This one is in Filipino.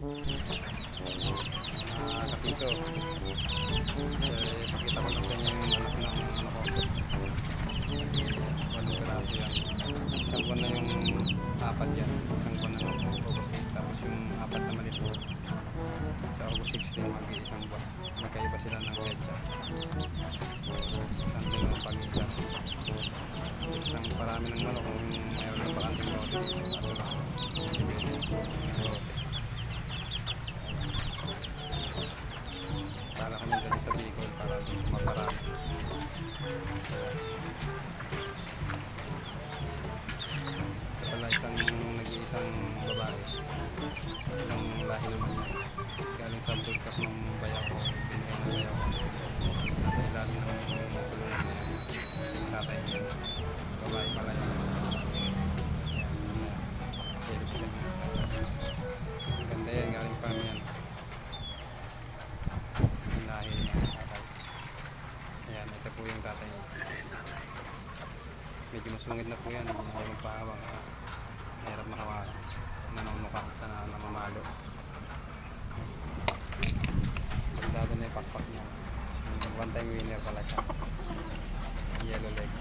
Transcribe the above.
Kapito. Kasi pakita ko lang sa inyo yung anak ng ano ko. Walong piraso yan. Isang buwan na yung apat yan. Isang buwan na ng August 8. Tapos yung apat na malito sa August 16 mag-iisang buwan. Magkaiba sila ng petsa. Isang din ang pagitan. Isang parami ng manok kung mayroon ng bakanting lote dito. Kaso lang, bibili ng lote. Para kami dali sa Bicol para maparami. Ito pala isang nag-iisang babae ng lahi naman niya. Galing sa broadcast ng bayaw ko. Binigay ng bayaw ko. Nasa ilalim ng kulungan niya. Yung tatay niya. Babae pala niya. Silip siya niya. Ang ganda yan. Galing pa yan. Yung lahi niya. Tatay. Ayan. Ito po yung tatay niya. Medyo masungit na po yan. Hindi magpahawak. Mahirap makawalan. Nanunukak na namamalo. Bagdado na yung pakpak niya. One time winner pala siya. Yellow leg.